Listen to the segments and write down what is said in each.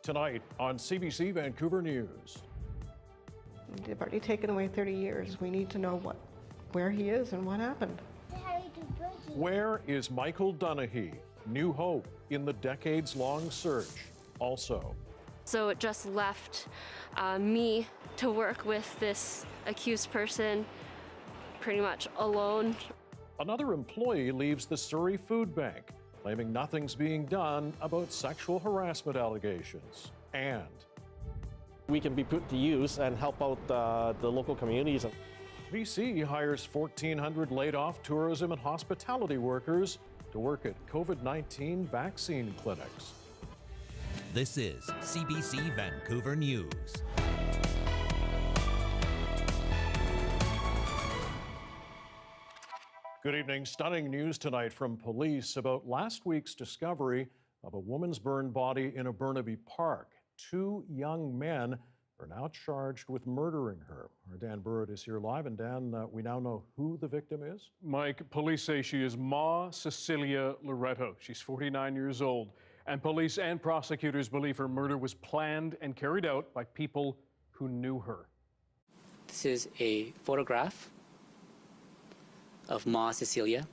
Tonight on CBC Vancouver News. They've already taken away 30 years. We need to know where he is and what happened. Where is Michael Dunahee? New hope in the decades-long search. Also, so it just left me to work with this accused person pretty much alone. another employee leaves the Surrey Food Bank, claiming nothing's being done about sexual harassment allegations. And we can be put to use and help out the local communities. BC hires 1,400 laid-off tourism and hospitality workers to work at COVID-19 vaccine clinics. This is CBC Vancouver News. Good evening. Stunning news tonight from police about last week's discovery of a woman's burned body in a Burnaby park. 2 young men are now charged with murdering her. Our Dan Burrett is here live. And Dan, we now know who the victim is? Mike, police say she is Ma Cecilia Loretto. She's 49 years old. And police and prosecutors believe her murder was planned and carried out by people who knew her. This is a photograph of Ma Cecilia.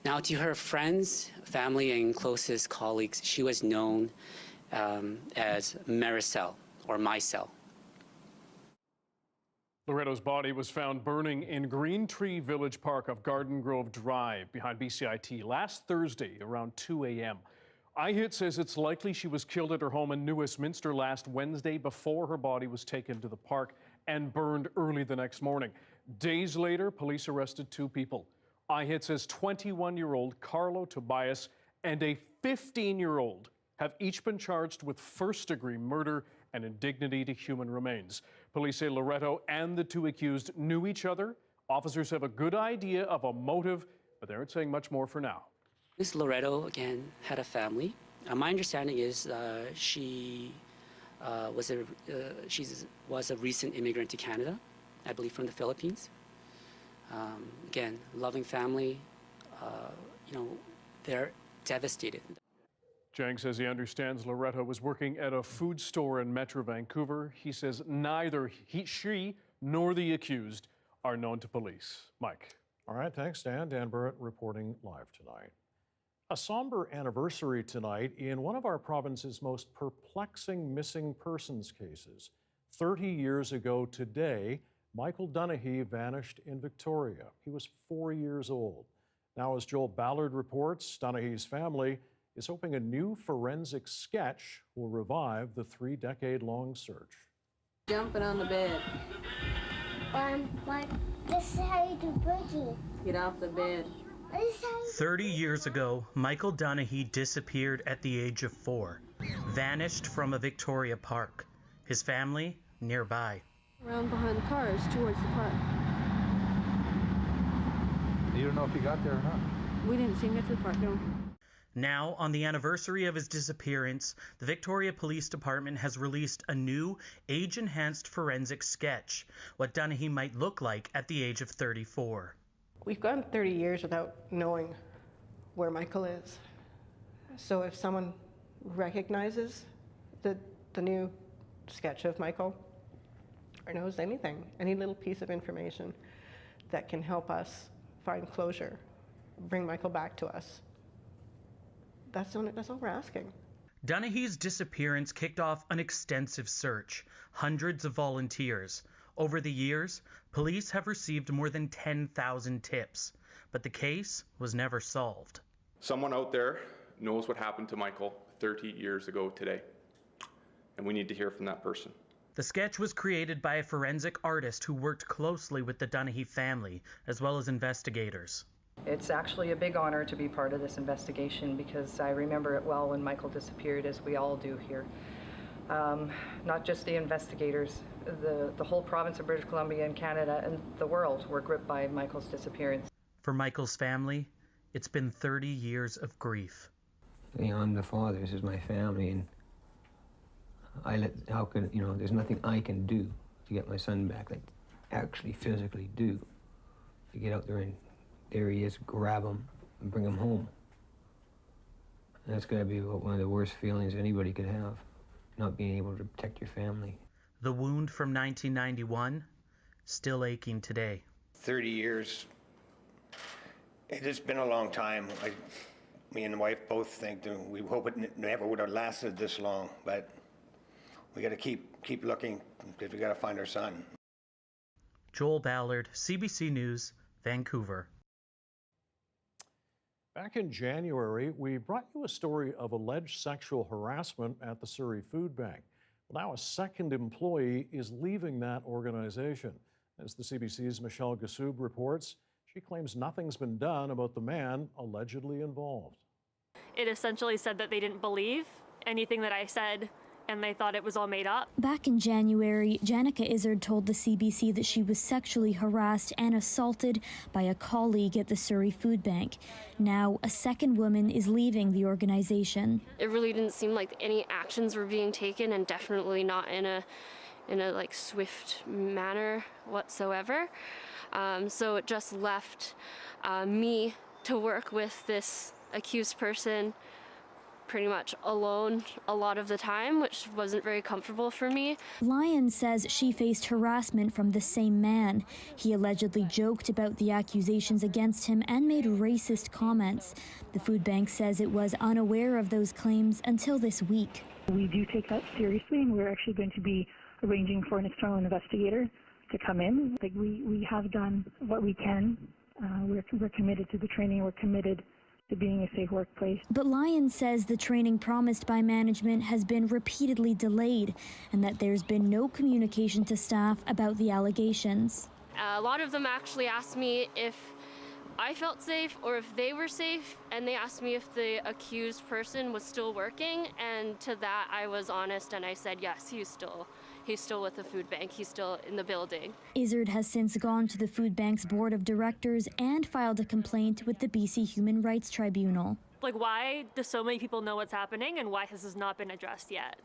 Now, to her friends, family, and closest colleagues, she was known as Maricel or Mycel. Loretto's body was found burning in Green Tree Village Park of Garden Grove Drive behind BCIT last Thursday around 2 a.m. iHit says it's likely she was killed at her home in New Westminster last Wednesday before her body was taken to the park and burned early the next morning. Days later, police arrested 2 people. iHit says 21-year-old Carlo Tobias and a 15-year-old have each been charged with first-degree murder and indignity to human remains. Police say Loretto and the 2 accused knew each other. Officers have a good idea of a motive, but they aren't saying much more for now. Ms. Loretto, again, had a family. My understanding is she was a recent immigrant to Canada, I believe from the Philippines. Again, loving family, they're devastated. Jang says he understands Loretto was working at a food store in Metro Vancouver. He says neither she nor the accused are known to police. Mike. All right, thanks, Dan. Dan Burrett reporting live tonight. A somber anniversary tonight in one of our province's most perplexing missing persons cases. 30 years ago today, Michael Dunahee vanished in Victoria. He was 4 years old. Now, as Joel Ballard reports, Dunahee's family is hoping a new forensic sketch will revive the 3-decade-long search. Jumping on the bed. This is how you do boogie. Get off the bed. 30 years ago, Michael Dunahee disappeared at the age of 4, vanished from a Victoria park. His family nearby. Around behind the cars towards the park. You don't know if he got there or not? We didn't see him get to the park, no. Now, on the anniversary of his disappearance, the Victoria Police Department has released a new age-enhanced forensic sketch, what Dunahee might look like at the age of 34. We've gone 30 years without knowing where Michael is. So if someone recognizes the new sketch of Michael or knows anything, any little piece of information that can help us find closure, bring Michael back to us, that's all we're asking. Dunahee's disappearance kicked off an extensive search, hundreds of volunteers. Over the years, police have received more than 10,000 tips, but the case was never solved. Someone out there knows what happened to Michael 30 years ago today, and we need to hear from that person. The sketch was created by a forensic artist who worked closely with the Dunahee family, as well as investigators. It's actually a big honor to be part of this investigation because I remember it well when Michael disappeared, as we all do here. Not just the investigators, the whole province of British Columbia and Canada and the world were gripped by Michael's disappearance. For Michael's family, it's been 30 years of grief. I'm the father, this is my family, and there's nothing I can do to get my son back, like actually physically do, to get out there and there he is, grab him and bring him home. That's got to be one of the worst feelings anybody could have, not being able to protect your family. The wound from 1991, still aching today. 30 years, it has been a long time. Me and the wife both think that we hope it never would have lasted this long, but we got to keep looking because we got to find our son. Joel Ballard, CBC News, Vancouver. Back in January, we brought you a story of alleged sexual harassment at the Surrey Food Bank. Well, now a second employee is leaving that organization. As the CBC's Michelle Gassoub reports, she claims nothing's been done about the man allegedly involved. It essentially said that they didn't believe anything that I said, and they thought it was all made up. Back in January, Janica Izzard told the CBC that she was sexually harassed and assaulted by a colleague at the Surrey Food Bank. Now, a second woman is leaving the organization. It really didn't seem like any actions were being taken, and definitely not in a like swift manner whatsoever. So it just left me to work with this accused person pretty much alone a lot of the time, which wasn't very comfortable for me. Lyons says she faced harassment from the same man. He allegedly joked about the accusations against him and made racist comments. The food bank says it was unaware of those claims until this week. We do take that seriously, and we're actually going to be arranging for an external investigator to come in. Like we have done what we can. We're committed to the training. We're committed to being a safe workplace. But Lyons says the training promised by management has been repeatedly delayed and that there's been no communication to staff about the allegations. A lot of them actually asked me if I felt safe or if they were safe, and they asked me if the accused person was still working, and to that I was honest and I said yes, he's still with the food bank, he's still in the building. Izzard has since gone to the food bank's board of directors and filed a complaint with the BC Human Rights Tribunal. Like, why do so many people know what's happening, and why has this not been addressed yet?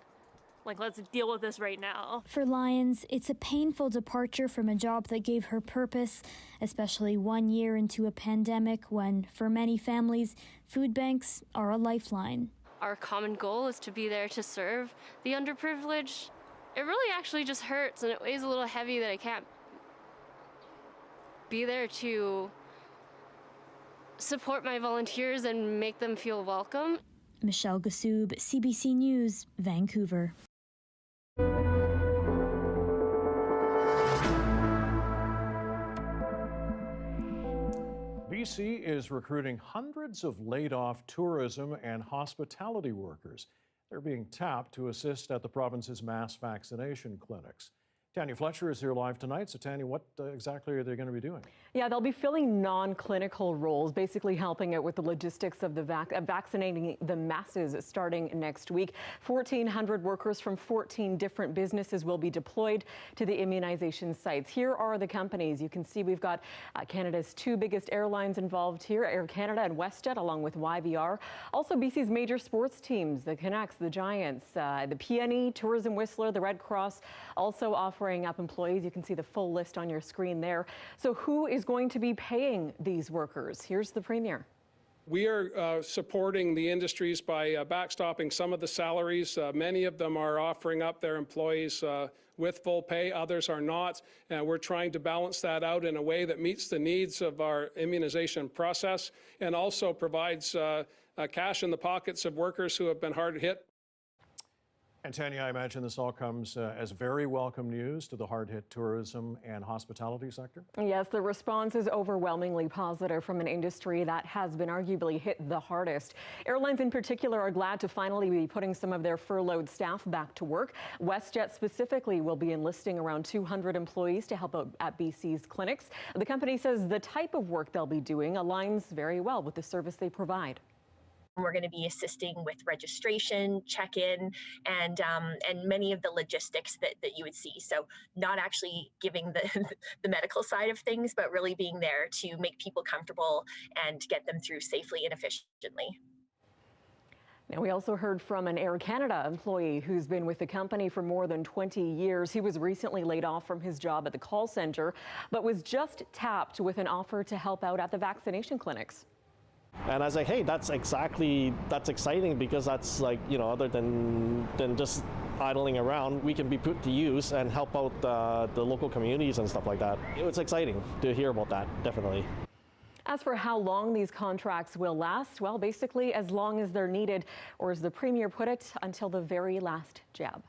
Like, let's deal with this right now. For Lyons, it's a painful departure from a job that gave her purpose, especially 1 year into a pandemic when, for many families, food banks are a lifeline. Our common goal is to be there to serve the underprivileged. It really actually just hurts, and it weighs a little heavy that I can't be there to support my volunteers and make them feel welcome. Michelle Gassoub, CBC News, Vancouver. BC is recruiting hundreds of laid-off tourism and hospitality workers. They're being tapped to assist at the province's mass vaccination clinics. Tanya Fletcher is here live tonight. So Tanya, what exactly are they going to be doing? Yeah, they'll be filling non-clinical roles, basically helping out with the logistics of the vaccinating the masses starting next week. 1,400 workers from 14 different businesses will be deployed to the immunization sites. Here are the companies. You can see we've got Canada's two biggest airlines involved here, Air Canada and WestJet, along with YVR. Also BC's major sports teams, the Canucks, the Giants, the PNE, Tourism Whistler, the Red Cross, also offering up employees. You can see the full list on your screen there. So who is going to be paying these workers? Here's the Premier. We are supporting the industries by backstopping some of the salaries. Many of them are offering up their employees with full pay, others are not. We're trying to balance that out in a way that meets the needs of our immunization process and also provides cash in the pockets of workers who have been hard hit. And Tanya, I imagine this all comes as very welcome news to the hard-hit tourism and hospitality sector? Yes, the response is overwhelmingly positive from an industry that has been arguably hit the hardest. Airlines in particular are glad to finally be putting some of their furloughed staff back to work. WestJet specifically will be enlisting around 200 employees to help out at BC's clinics. The company says the type of work they'll be doing aligns very well with the service they provide. We're going to be assisting with registration, check-in, and many of the logistics that you would see. So not actually giving the medical side of things, but really being there to make people comfortable and get them through safely and efficiently. Now, we also heard from an Air Canada employee who's been with the company for more than 20 years. He was recently laid off from his job at the call center, but was just tapped with an offer to help out at the vaccination clinics. And I was like, hey, that's exciting because that's like, you know, other than just idling around, we can be put to use and help out the local communities and stuff like that. It's exciting to hear about that, definitely. As for how long these contracts will last, well, basically as long as they're needed, or as the Premier put it, until the very last jab.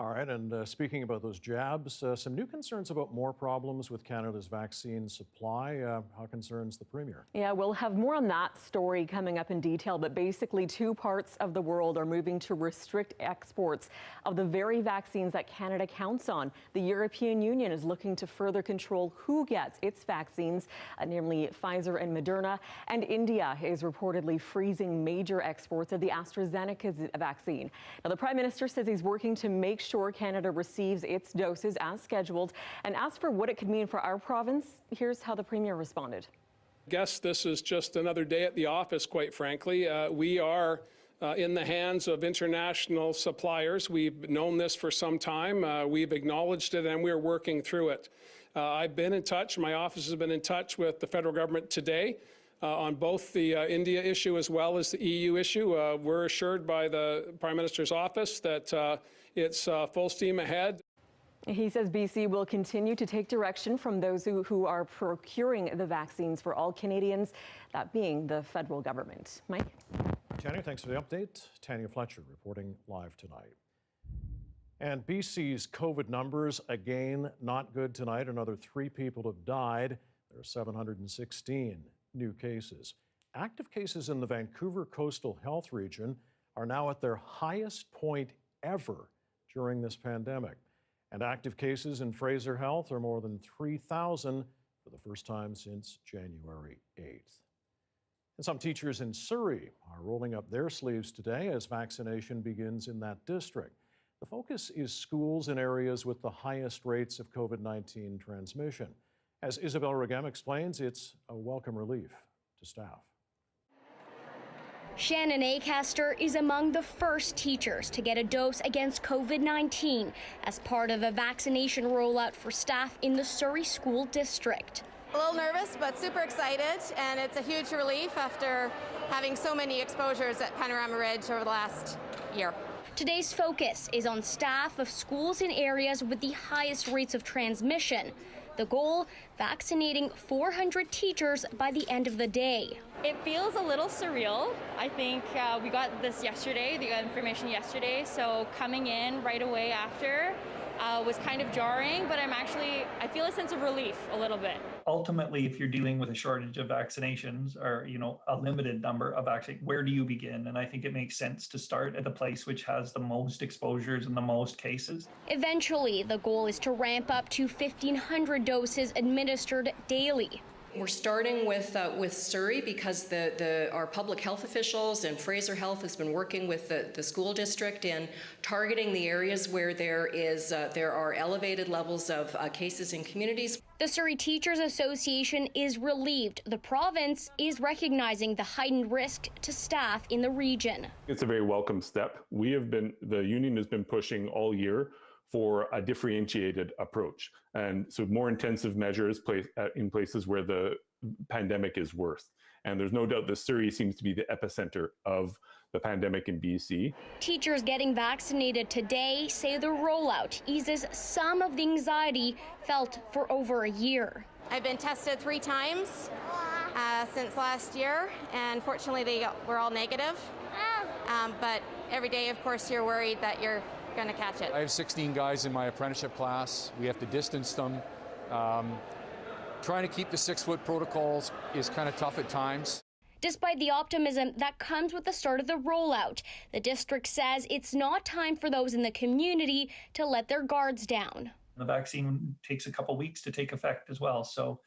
All right, and speaking about those jabs, some new concerns about more problems with Canada's vaccine supply. How concerns the Premier? Yeah, we'll have more on that story coming up in detail, but basically 2 parts of the world are moving to restrict exports of the very vaccines that Canada counts on. The European Union is looking to further control who gets its vaccines, namely Pfizer and Moderna, and India is reportedly freezing major exports of the AstraZeneca vaccine. Now, the Prime Minister says he's working to make sure Canada receives its doses as scheduled. And as for what it could mean for our province, here's how the Premier responded. I guess this is just another day at the office, quite frankly. We are in the hands of international suppliers. We've known this for some time. We've acknowledged it, and we're working through it. I've been in touch, my office has been in touch with the federal government today on both the India issue as well as the EU issue. We're assured by the Prime Minister's office that it's full steam ahead. He says BC will continue to take direction from those who are procuring the vaccines for all Canadians, that being the federal government. Mike? Tanya, thanks for the update. Tanya Fletcher reporting live tonight. And BC's COVID numbers, again, not good tonight. Another 3 people have died. There are 716 new cases. Active cases in the Vancouver coastal health region are now at their highest point ever during this pandemic. And active cases in Fraser Health are more than 3,000 for the first time since January 8th. And some teachers in Surrey are rolling up their sleeves today as vaccination begins in that district. The focus is schools in areas with the highest rates of COVID-19 transmission. As Isabel Regem explains, it's a welcome relief to staff. Shannon Acaster is among the first teachers to get a dose against COVID-19 as part of a vaccination rollout for staff in the Surrey School District. A little nervous, but super excited, and it's a huge relief after having so many exposures at Panorama Ridge over the last year. Today's focus is on staff of schools in areas with the highest rates of transmission. The goal, vaccinating 400 teachers by the end of the day. It feels a little surreal. I think we got this yesterday, we got information yesterday, so coming in right away after was kind of jarring, but I feel a sense of relief a little bit. Ultimately, if you're dealing with a shortage of vaccinations or, a limited number of vaccines, where do you begin? And I think it makes sense to start at the place which has the most exposures and the most cases. Eventually, the goal is to ramp up to 1,500 doses administered daily. We're starting with Surrey because our public health officials and Fraser Health has been working with the school district in targeting the areas where there are elevated levels of cases in communities. The Surrey Teachers Association is relieved the province is recognizing the heightened risk to staff in the region. It's a very welcome step. The union has been pushing all year for a differentiated approach. And so more intensive measures in places where the pandemic is worse. And there's no doubt that Surrey seems to be the epicenter of the pandemic in BC. Teachers getting vaccinated today say the rollout eases some of the anxiety felt for over a year. I've been tested 3 times since last year, and fortunately they were all negative. But every day, of course, you're worried that you're going to catch it. I have 16 guys in my apprenticeship class. We have to distance them. Trying to keep the 6-foot protocols is kind of tough at times. Despite the optimism that comes with the start of the rollout, the district says it's not time for those in the community to let their guards down. The vaccine takes a couple weeks to take effect as well, so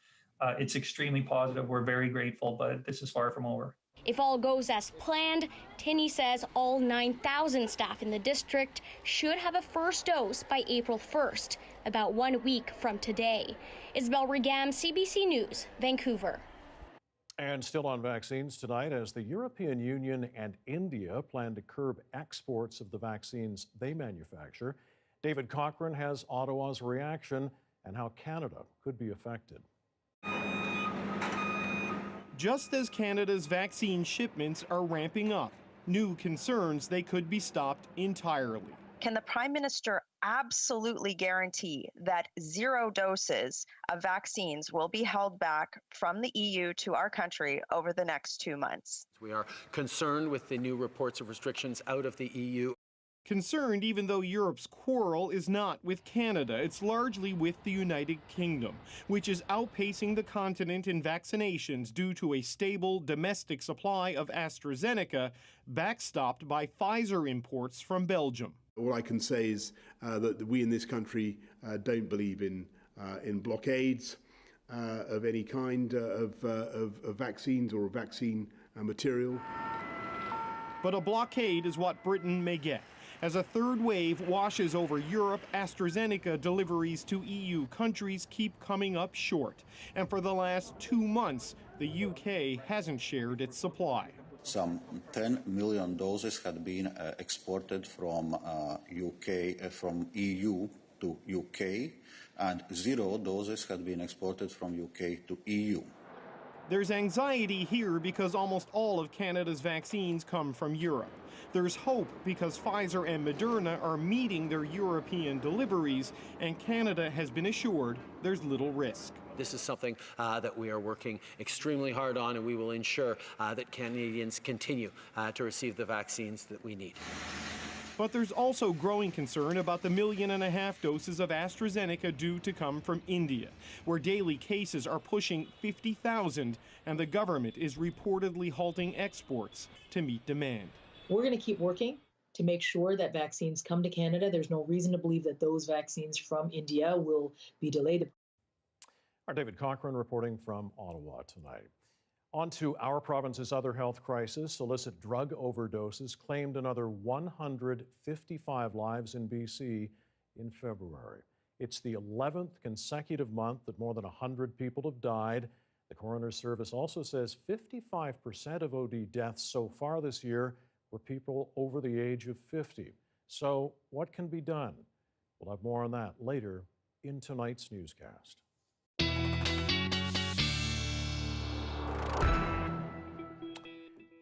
it's extremely positive. We're very grateful, but this is far from over. If all goes as planned, Tinney says all 9,000 staff in the district should have a first dose by April 1st, about 1 week from today. Isabel Regam, CBC News, Vancouver. And still on vaccines tonight, as the European Union and India plan to curb exports of the vaccines they manufacture, David Cochrane has Ottawa's reaction and how Canada could be affected. just as Canada's vaccine shipments are ramping up. New concerns they could be stopped entirely. Can the Prime Minister absolutely guarantee that 0 doses of vaccines will be held back from the EU to our country over the next 2 months? We are concerned with the new reports of restrictions out of the EU. Concerned even though Europe's quarrel is not with Canada, it's largely with the United Kingdom, which is outpacing the continent in vaccinations due to a stable domestic supply of AstraZeneca, backstopped by Pfizer imports from Belgium. All I can say is that we in this country don't believe in blockades of any kind of vaccines or vaccine material. But a blockade is what Britain may get. As a third wave washes over Europe, AstraZeneca deliveries to EU countries keep coming up short. And for the last 2 months, the UK hasn't shared its supply. Some 10 million doses had been exported from from EU to UK, and 0 doses had been exported from UK to EU. There's anxiety here because almost all of Canada's vaccines come from Europe. There's hope because Pfizer and Moderna are meeting their European deliveries, and Canada has been assured there's little risk. This is something that we are working extremely hard on, and we will ensure that Canadians continue to receive the vaccines that we need. But there's also growing concern about the 1.5 million doses of AstraZeneca due to come from India, where daily cases are pushing 50,000, and the government is reportedly halting exports to meet demand. We're going to keep working to make sure that vaccines come to Canada. There's no reason to believe that those vaccines from India will be delayed. Our David Cochran reporting from Ottawa tonight. On to our province's other health crisis. Illicit drug overdoses claimed another 155 lives in BC in February. It's the 11th consecutive month that more than 100 people have died. The coroner's service also says 55% of OD deaths so far this year were people over the age of 50. So what can be done? We'll have more on that later in tonight's newscast.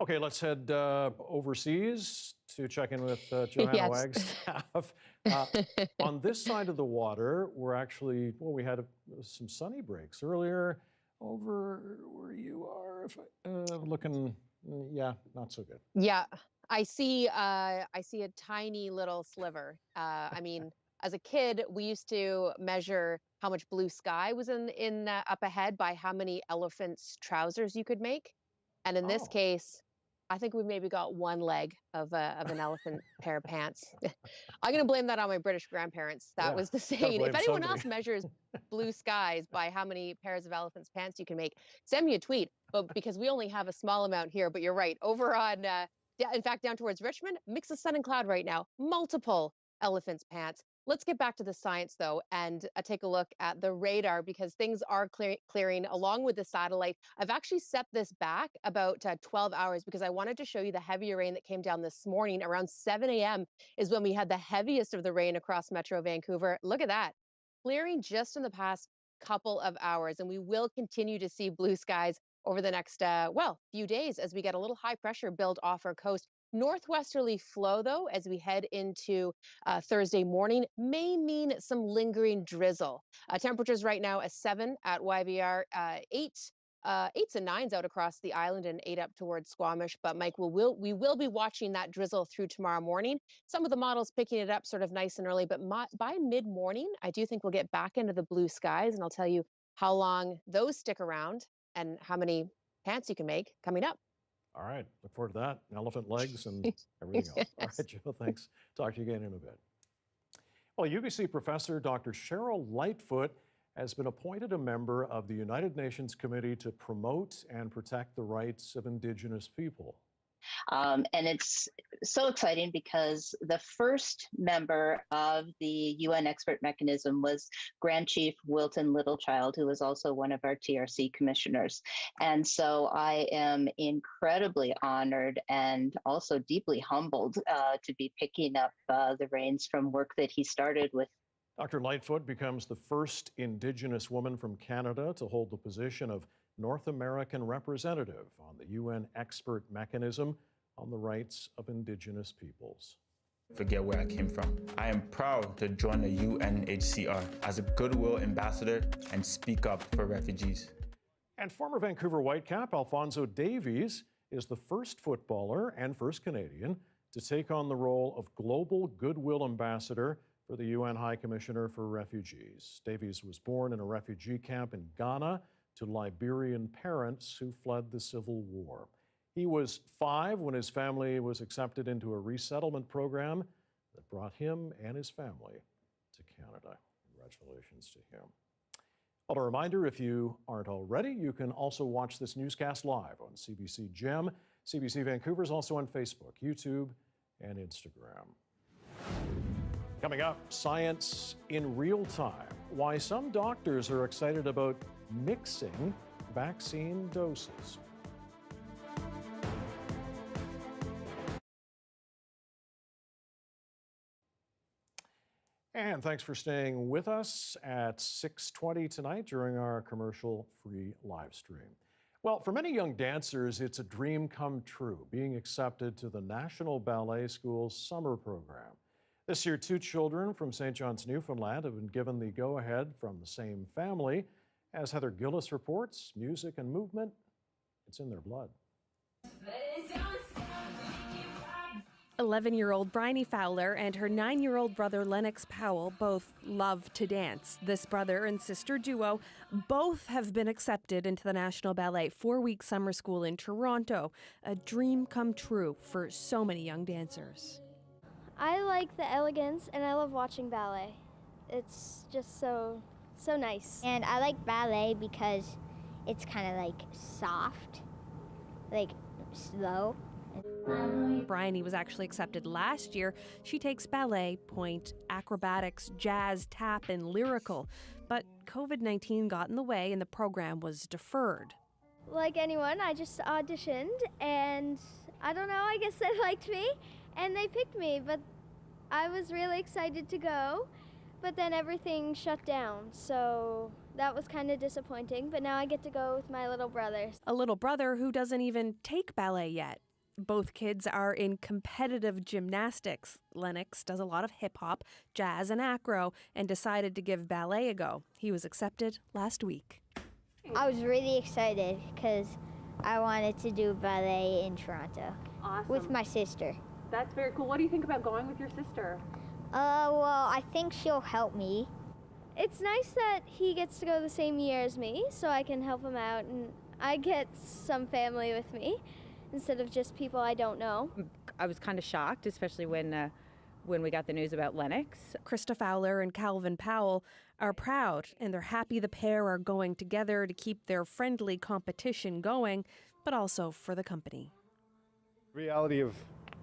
Okay, let's head overseas to check in with Johanna Wagstaffe. On this side of the water, we're actually, well, we had some sunny breaks earlier over where you are. Looking, yeah, not so good. Yeah, I see a tiny little sliver. I mean, as a kid, we used to measure how much blue sky was in up ahead by how many elephants' trousers you could make. And in this case, I think we maybe got one leg of an elephant pair of pants. I'm going to blame that on my British grandparents. That was the saying. If anyone else measures blue skies by how many pairs of elephant's pants you can make, send me a tweet. But because we only have a small amount here, but you're right. Over on, in fact, down towards Richmond, mix of sun and cloud right now. Multiple elephant's pants. Let's get back to the science, though, and take a look at the radar because things are clearing along with the satellite. I've actually set this back about 12 hours because I wanted to show you the heavier rain that came down this morning. Around 7 a.m. is when we had the heaviest of the rain across Metro Vancouver. Look at that, clearing just in the past couple of hours. And we will continue to see blue skies over the next, few days as we get a little high pressure build off our coast. Northwesterly flow, though, as we head into Thursday morning, may mean some lingering drizzle. Temperatures right now a 7 at YVR, 8s and 9s out across the island and 8 up towards Squamish. But Mike, we will be watching that drizzle through tomorrow morning. Some of the models picking it up sort of nice and early, but by mid-morning, I do think we'll get back into the blue skies, and I'll tell you how long those stick around and how many pants you can make coming up. All right, look forward to that. Elephant legs and everything else. All right, Joe, thanks. Talk to you again in a bit. Well, UBC professor Dr. Cheryl Lightfoot has been appointed a member of the United Nations Committee to promote and protect the rights of Indigenous people. And it's so exciting because the first member of the UN expert mechanism was Grand Chief Wilton Littlechild, who was also one of our TRC commissioners. And so I am incredibly honored and also deeply humbled to be picking up the reins from work that he started with. Dr. Lightfoot becomes the first Indigenous woman from Canada to hold the position of North American representative on the UN expert mechanism on the rights of Indigenous peoples. Forget where I came from. I am proud to join the UNHCR as a goodwill ambassador and speak up for refugees. And former Vancouver Whitecap Alphonso Davies is the first footballer and first Canadian to take on the role of Global Goodwill Ambassador for the UN High Commissioner for Refugees. Davies was born in a refugee camp in Ghana to Liberian parents who fled the Civil War. He was 5 when his family was accepted into a resettlement program that brought him and his family to Canada. Congratulations to him. Well, a reminder, if you aren't already, you can also watch this newscast live on CBC Gem. CBC Vancouver is also on Facebook, YouTube, and Instagram. Coming up, science in real time. Why some doctors are excited about mixing vaccine doses. And thanks for staying with us at 6:20 tonight during our commercial-free live stream. Well, for many young dancers, it's a dream come true, being accepted to the National Ballet School's summer program. This year, 2 children from St. John's, Newfoundland have been given the go-ahead from the same family. As Heather Gillis reports, music and movement, it's in their blood. 11-year-old Bryony Fowler and her 9-year-old brother Lennox Powell both love to dance. This brother and sister duo both have been accepted into the National Ballet 4-week summer school in Toronto, a dream come true for so many young dancers. I like the elegance and I love watching ballet. It's just so nice. And I like ballet because it's kind of like soft, like slow. Bryony was actually accepted last year. She takes ballet, pointe, acrobatics, jazz, tap, and lyrical. But COVID-19 got in the way and the program was deferred. Like anyone, I just auditioned and I don't know, I guess they liked me and they picked me, but I was really excited to go, but then everything shut down, so that was kind of disappointing, but now I get to go with my little brother. A little brother who doesn't even take ballet yet. Both kids are in competitive gymnastics. Lennox does a lot of hip-hop, jazz, and acro, and decided to give ballet a go. He was accepted last week. I was really excited because I wanted to do ballet in Toronto. Awesome. With my sister. That's very cool. What do you think about going with your sister? Well, I think she'll help me. It's nice that he gets to go the same year as me, so I can help him out, and I get some family with me instead of just people I don't know. I was kind of shocked, especially when we got the news about Lennox. Krista Fowler and Calvin Powell are proud, and they're happy the pair are going together to keep their friendly competition going, but also for the company. The reality of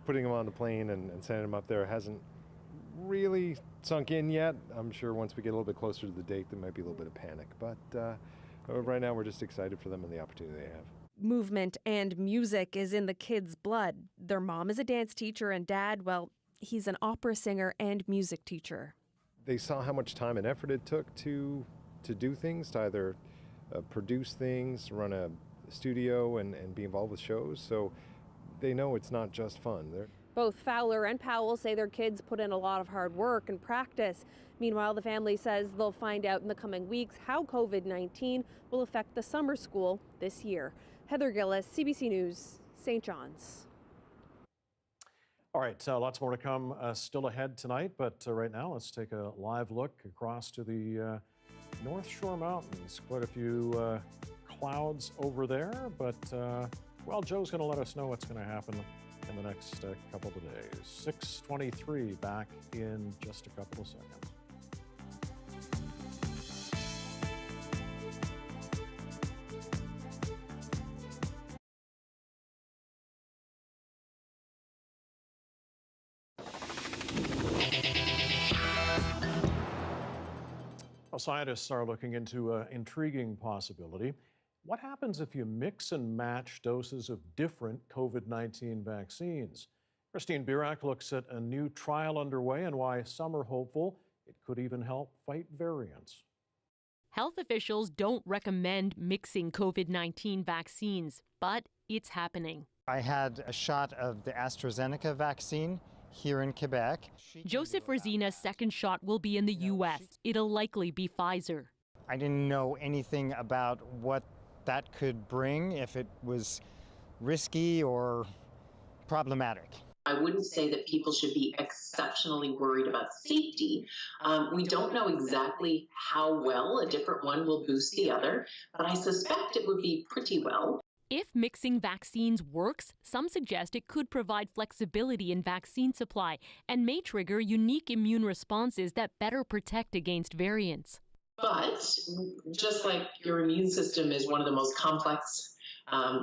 putting them on the plane and sending them up there hasn't really sunk in yet. I'm sure once we get a little bit closer to the date, there might be a little bit of panic, but right now we're just excited for them and the opportunity they have. Movement and music is in the kids' blood. Their mom is a dance teacher and dad, well, he's an opera singer and music teacher. They saw how much time and effort it took to do things, to either produce things, run a studio and be involved with shows, so they know it's not just fun. Both Fowler and Powell say their kids put in a lot of hard work and practice. Meanwhile, the family says they'll find out in the coming weeks how COVID-19 will affect the summer school this year. Heather Gillis, CBC News, St. John's. All right, lots more to come still ahead tonight, but right now let's take a live look across to the North Shore Mountains. Quite a few clouds over there, but well, Joe's going to let us know what's going to happen in the next couple of days. 6:23 back in just a couple of seconds. Well, scientists are looking into an intriguing possibility. What happens if you mix and match doses of different COVID-19 vaccines? Christine Birak looks at a new trial underway and why some are hopeful it could even help fight variants. Health officials don't recommend mixing COVID-19 vaccines, but it's happening. I had a shot of the AstraZeneca vaccine here in Quebec. Joseph Rosina's second shot will be in the U.S. It'll likely be Pfizer. I didn't know anything about what that could bring, if it was risky or problematic. I wouldn't say that people should be exceptionally worried about safety. We don't know exactly how well a different one will boost the other, but I suspect it would be pretty well. If mixing vaccines works, some suggest it could provide flexibility in vaccine supply and may trigger unique immune responses that better protect against variants. But just like your immune system is one of the most complex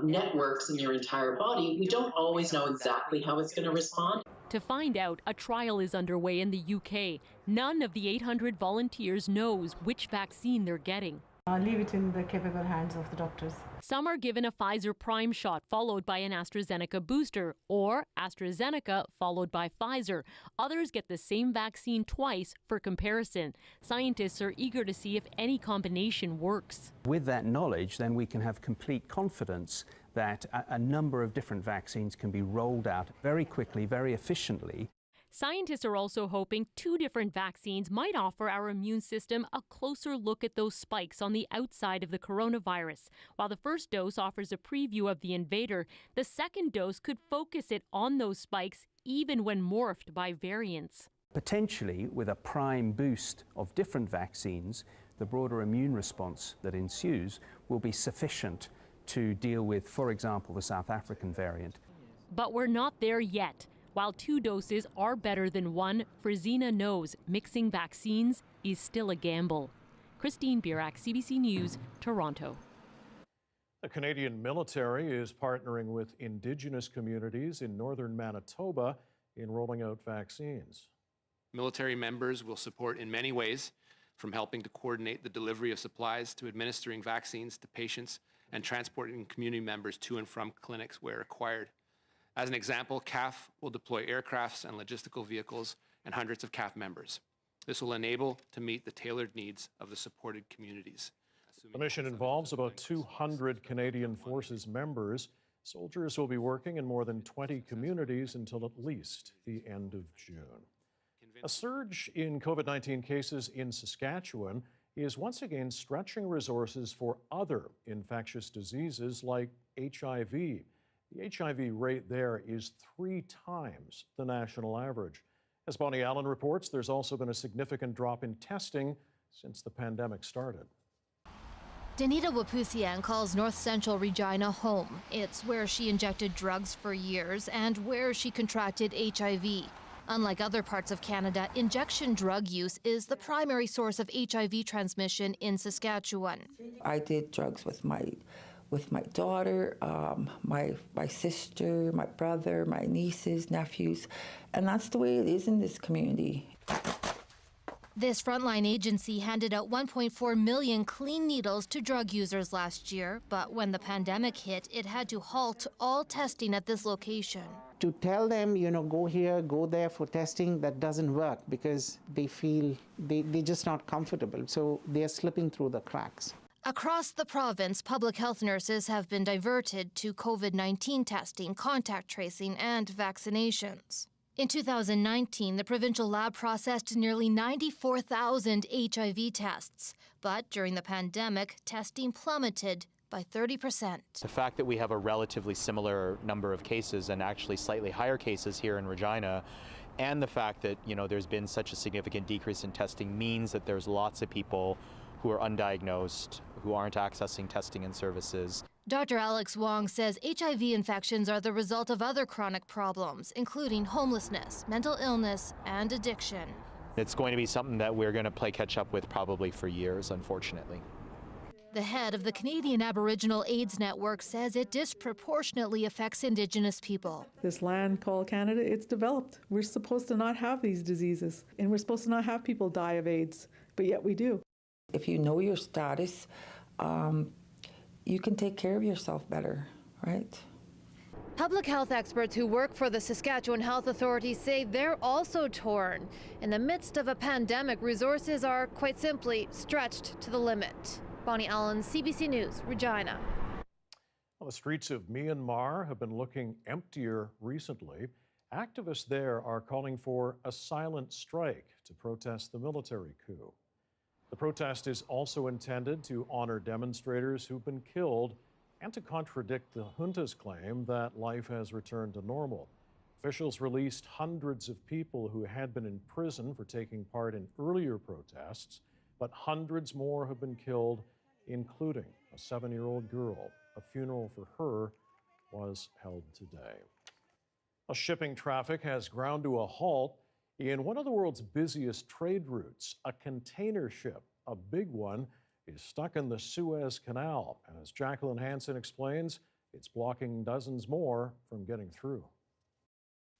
networks in your entire body, we don't always know exactly how it's going to respond. To find out, a trial is underway in the UK. None of the 800 volunteers knows which vaccine they're getting. I'll leave it in the capable hands of the doctors. Some are given a Pfizer prime shot followed by an AstraZeneca booster, or AstraZeneca followed by Pfizer. Others get the same vaccine twice for comparison. Scientists are eager to see if any combination works. With that knowledge, then we can have complete confidence that a number of different vaccines can be rolled out very quickly, very efficiently. Scientists are also hoping 2 different vaccines might offer our immune system a closer look at those spikes on the outside of the coronavirus. While the first dose offers a preview of the invader, the second dose could focus it on those spikes even when morphed by variants. Potentially, with a prime boost of different vaccines, the broader immune response that ensues will be sufficient to deal with, for example, the South African variant. But we're not there yet. While 2 doses are better than 1, Frazina knows mixing vaccines is still a gamble. Christine Birak, CBC News, Toronto. The Canadian military is partnering with Indigenous communities in northern Manitoba in rolling out vaccines. Military members will support in many ways, from helping to coordinate the delivery of supplies to administering vaccines to patients and transporting community members to and from clinics where required. As an example, CAF will deploy aircrafts and logistical vehicles and hundreds of CAF members. This will enable to meet the tailored needs of the supported communities. The mission involves about 200 Canadian Forces members. Soldiers will be working in more than 20 communities until at least the end of June. A surge in COVID-19 cases in Saskatchewan is once again stretching resources for other infectious diseases like HIV. The HIV rate there is 3 times the national average. As Bonnie Allen reports, there's also been a significant drop in testing since the pandemic started. Danita Wapusian calls North Central Regina home. It's where she injected drugs for years and where she contracted HIV. Unlike other parts of Canada, injection drug use is the primary source of HIV transmission in Saskatchewan. I did drugs with my daughter, my sister, my brother, my nieces, nephews, and that's the way it is in this community. This frontline agency handed out 1.4 million clean needles to drug users last year, but when the pandemic hit, it had to halt all testing at this location. To tell them, go here, go there for testing, that doesn't work because they feel they're just not comfortable, so they're slipping through the cracks. Across the province, public health nurses have been diverted to COVID-19 testing, contact tracing, and vaccinations. In 2019, the provincial lab processed nearly 94,000 HIV tests. But during the pandemic, testing plummeted by 30%. The fact that we have a relatively similar number of cases and actually slightly higher cases here in Regina, and the fact that, there's been such a significant decrease in testing means that there's lots of people who are undiagnosed, who aren't accessing testing and services. Dr. Alex Wong says HIV infections are the result of other chronic problems, including homelessness, mental illness, and addiction. It's going to be something that we're going to play catch up with probably for years, unfortunately. The head of the Canadian Aboriginal AIDS Network says it disproportionately affects Indigenous people. This land called Canada, it's developed. We're supposed to not have these diseases, and we're supposed to not have people die of AIDS, but yet we do. If you know your status, you can take care of yourself better, right? Public health experts who work for the Saskatchewan Health Authority say they're also torn. In the midst of a pandemic, resources are quite simply stretched to the limit. Bonnie Allen, CBC News, Regina. Well, the streets of Myanmar have been looking emptier recently. Activists there are calling for a silent strike to protest the military coup. The protest is also intended to honor demonstrators who've been killed and to contradict the junta's claim that life has returned to normal. Officials released hundreds of people who had been in prison for taking part in earlier protests, but hundreds more have been killed, including a 7-year-old girl. A funeral for her was held today. Shipping traffic has ground to a halt in one of the world's busiest trade routes. A container ship, a big one, is stuck in the Suez Canal. And as Jacqueline Hansen explains, it's blocking dozens more from getting through.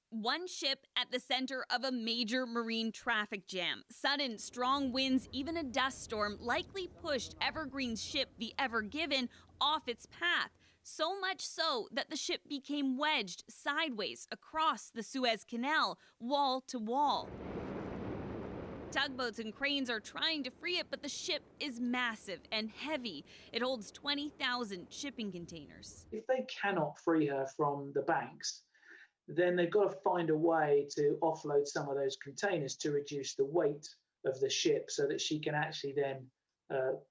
One ship at the center of a major marine traffic jam. Sudden, strong winds, even a dust storm likely pushed Evergreen's ship, the Ever Given, off its path. So much so that the ship became wedged sideways across the Suez Canal, wall to wall. Tugboats and cranes are trying to free it, but the ship is massive and heavy. It holds 20,000 shipping containers. If they cannot free her from the banks, then they've got to find a way to offload some of those containers to reduce the weight of the ship so that she can actually then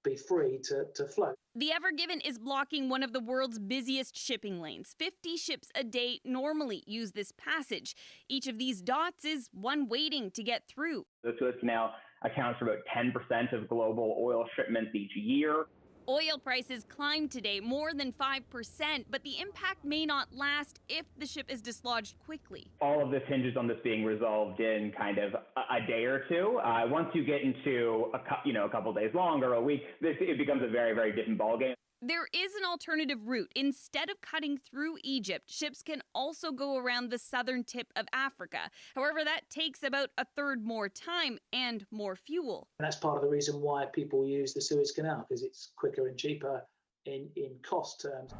be free to float. The Ever Given is blocking one of the world's busiest shipping lanes. 50 ships a day normally use this passage. Each of these dots is one waiting to get through. The Suez Canal accounts for about 10% of global oil shipments each year. Oil prices climbed today more than 5%, but the impact may not last if the ship is dislodged quickly. All of this hinges on this being resolved in kind of a day or two. Once you get into a couple days long or a week, it becomes a very, very different ballgame. There is an alternative route. Instead of cutting through Egypt, ships can also go around the southern tip of Africa. However, that takes about a third more time and more fuel. And that's part of the reason why people use the Suez Canal, because it's quicker and cheaper in cost terms.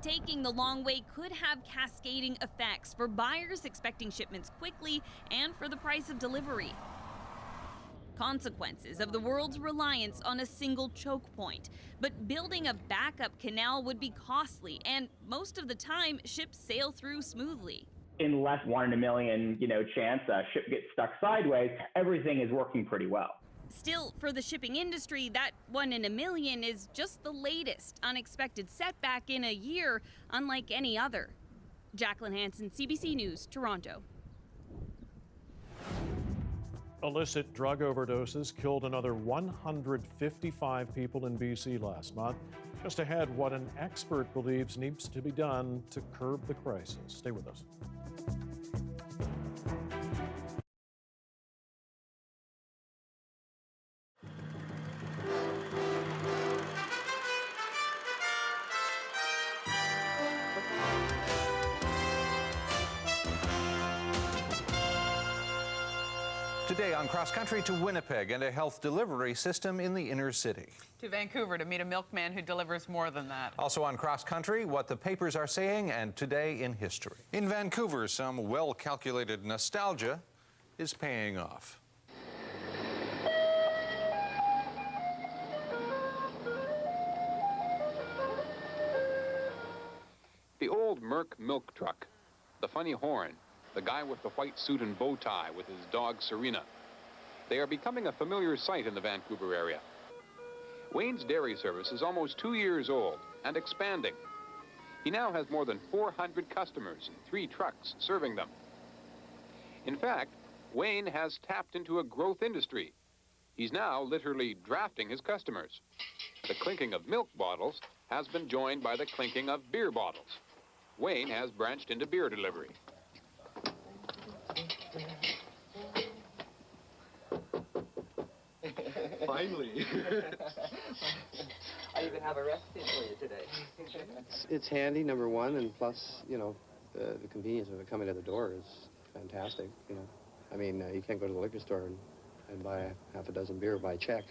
Taking the long way could have cascading effects for buyers expecting shipments quickly and for the price of delivery. Consequences of the world's reliance on a single choke point. But building a backup canal would be costly, and most of the time, ships sail through smoothly. In less 1 in a million, chance a ship gets stuck sideways, everything is working pretty well. Still, for the shipping industry, that 1 in a million is just the latest unexpected setback in a year, unlike any other. Jacqueline Hansen, CBC News, Toronto. Illicit drug overdoses killed another 155 people in BC last month. Just ahead, what an expert believes needs to be done to curb the crisis. Stay with us. Today on Cross Country to Winnipeg and a health delivery system in the inner city. To Vancouver to meet a milkman who delivers more than that. Also on Cross Country, what the papers are saying and today in history. In Vancouver, some well-calculated nostalgia is paying off. The old Merc milk truck, the funny horn, the guy with the white suit and bow tie with his dog Serena. They are becoming a familiar sight in the Vancouver area. Wayne's Dairy Service is almost 2 years old and expanding. He now has more than 400 customers and 3 trucks serving them. In fact, Wayne has tapped into a growth industry. He's now literally drafting his customers. The clinking of milk bottles has been joined by the clinking of beer bottles. Wayne has branched into beer delivery. Finally. I even have a recipe for you today. It's handy, number one, and plus, the convenience of it coming to the door is fantastic, I mean, you can't go to the liquor store and buy half a dozen beer by check.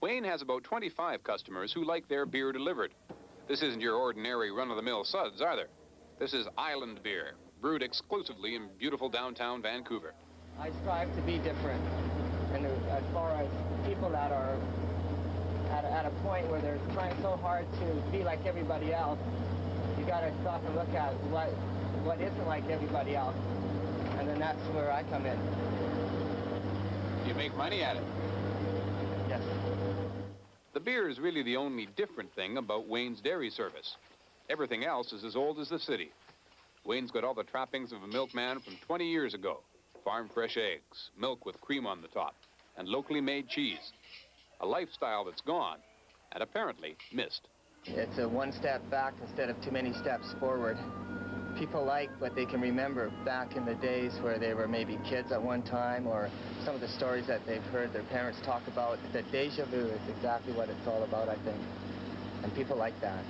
Wayne has about 25 customers who like their beer delivered. This isn't your ordinary run-of-the-mill suds, are there? This is island beer, brewed exclusively in beautiful downtown Vancouver. I strive to be different. And as far as people that are at a point where they're trying so hard to be like everybody else, you got to stop and look at what isn't like everybody else. And then that's where I come in. You make money at it. Yes. The beer is really the only different thing about Wayne's dairy service. Everything else is as old as the city. Wayne's got all the trappings of a milkman from 20 years ago. Farm fresh eggs, milk with cream on the top, and locally made cheese. A lifestyle that's gone, and apparently missed. It's a one step back instead of too many steps forward. People like what they can remember back in the days where they were maybe kids at one time, or some of the stories that they've heard their parents talk about. The deja vu is exactly what it's all about, I think. And people like that.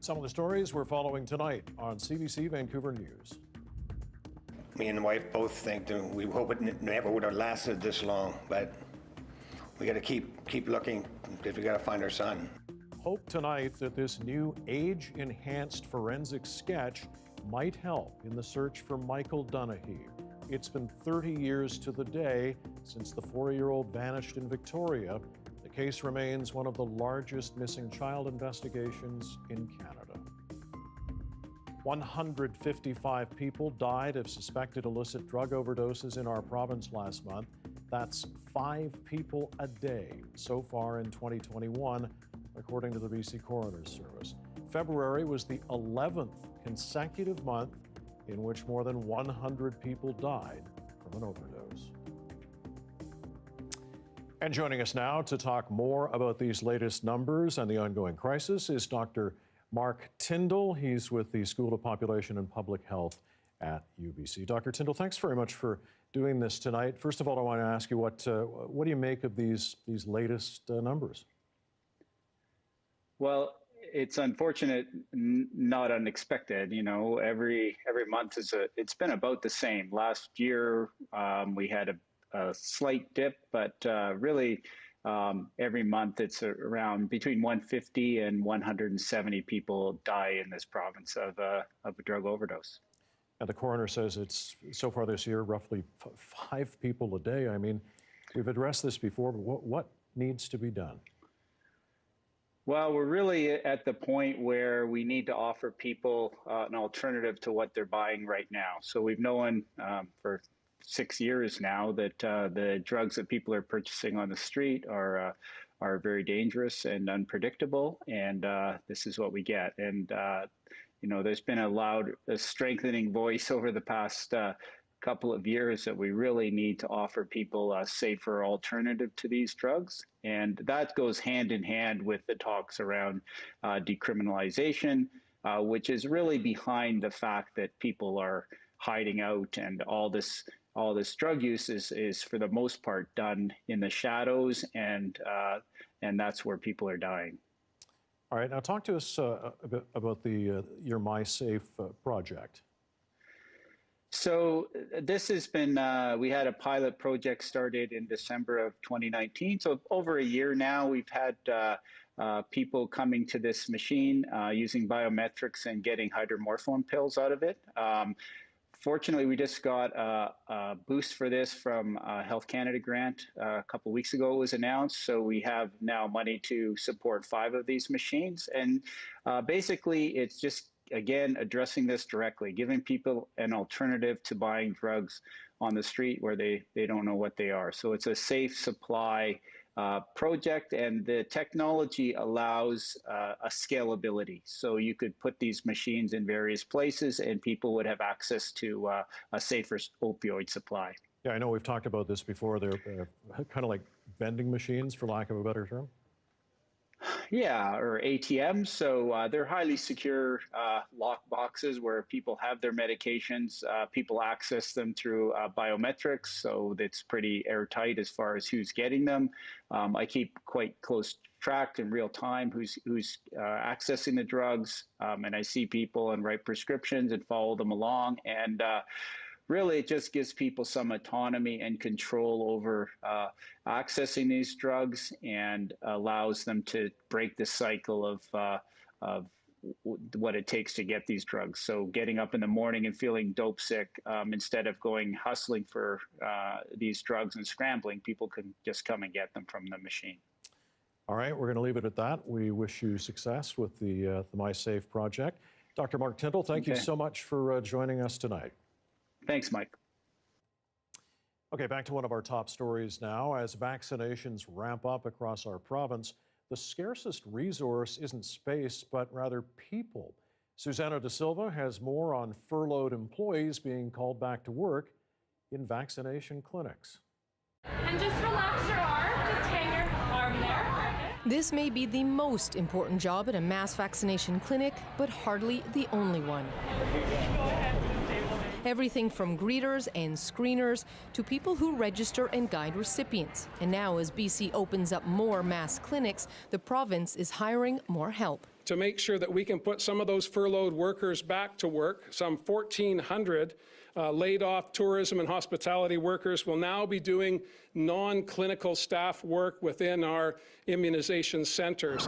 Some of the stories we're following tonight on CBC Vancouver News. Me and the wife both think that we hope it never would have lasted this long, but we got to keep looking because we got to find our son. Hope tonight that this new age-enhanced forensic sketch might help in the search for Michael Dunahee. It's been 30 years to the day since the 4-year-old vanished in Victoria. The case remains one of the largest missing child investigations in Canada. 155 people died of suspected illicit drug overdoses in our province last month. That's 5 people a day so far in 2021, according to the BC Coroner's Service. February was the 11th consecutive month in which more than 100 people died from an overdose. And joining us now to talk more about these latest numbers and the ongoing crisis is Dr. Mark Tyndall. He's with the School of Population and Public Health at UBC. Dr. Tyndall, thanks very much for doing this tonight. First of all, I want to ask you, what do you make of these latest numbers? Well, it's unfortunate, not unexpected. You know, every month it's been about the same. Last year we had a slight dip, but really every month it's around between 150 and 170 people die in this province of a drug overdose. And the coroner says it's so far this year roughly 5 people a day. I mean, we've addressed this before, but what needs to be done? Well, we're really at the point where we need to offer people an alternative to what they're buying right now. So we've known for 6 years now that the drugs that people are purchasing on the street are very dangerous and unpredictable, and this is what we get. And you know, there's been a strengthening voice over the past couple of years that we really need to offer people a safer alternative to these drugs. And that goes hand in hand with the talks around decriminalization, which is really behind the fact that people are hiding out, and all this drug use is for the most part done in the shadows, and that's where people are dying. All right, now talk to us a bit about your MySafe project. So this has been, we had a pilot project started in December of 2019. So over a year now, we've had people coming to this machine using biometrics and getting hydromorphone pills out of it. Fortunately, we just got a boost for this from a Health Canada grant a couple of weeks ago. It was announced, so we have now money to support 5 of these machines. And basically, it's just again, addressing this directly, giving people an alternative to buying drugs on the street where they don't know what they are. So it's a safe supply project, and the technology allows a scalability. So you could put these machines in various places and people would have access to a safer opioid supply. Yeah, I know we've talked about this before. They're kind of like vending machines, for lack of a better term. Yeah, or ATMs. So they're highly secure lock boxes where people have their medications. People access them through biometrics, so it's pretty airtight as far as who's getting them. I keep quite close track in real time who's accessing the drugs, and I see people and write prescriptions and follow them along. And really, it just gives people some autonomy and control over accessing these drugs, and allows them to break the cycle of what it takes to get these drugs. So getting up in the morning and feeling dope sick, instead of going hustling for these drugs and scrambling, people can just come and get them from the machine. All right, we're going to leave it at that. We wish you success with the MySafe project. Dr. Mark Tyndall, thank you so much for joining us tonight. Thanks, Mike. Okay, back to one of our top stories now. As vaccinations ramp up across our province, the scarcest resource isn't space, but rather people. Susana De Silva has more on furloughed employees being called back to work in vaccination clinics. And just relax your arm, just hang your arm there. This may be the most important job at a mass vaccination clinic, but hardly the only one. Everything from greeters and screeners to people who register and guide recipients. And now, as BC opens up more mass clinics, the province is hiring more help. To make sure that we can put some of those furloughed workers back to work, some 1,400 laid off tourism and hospitality workers will now be doing non-clinical staff work within our immunization centers.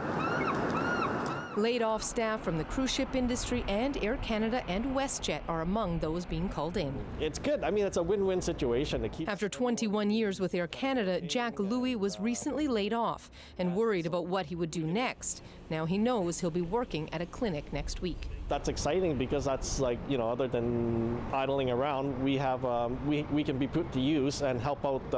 Laid off staff from the cruise ship industry and Air Canada and WestJet are among those being called in. It's good. I mean, it's a win-win situation to keep. After 21 years with Air Canada, Jack Louis was recently laid off and worried about what he would do next. Now he knows he'll be working at a clinic next week. That's exciting because that's like, you know, other than idling around, we have we can be put to use and help out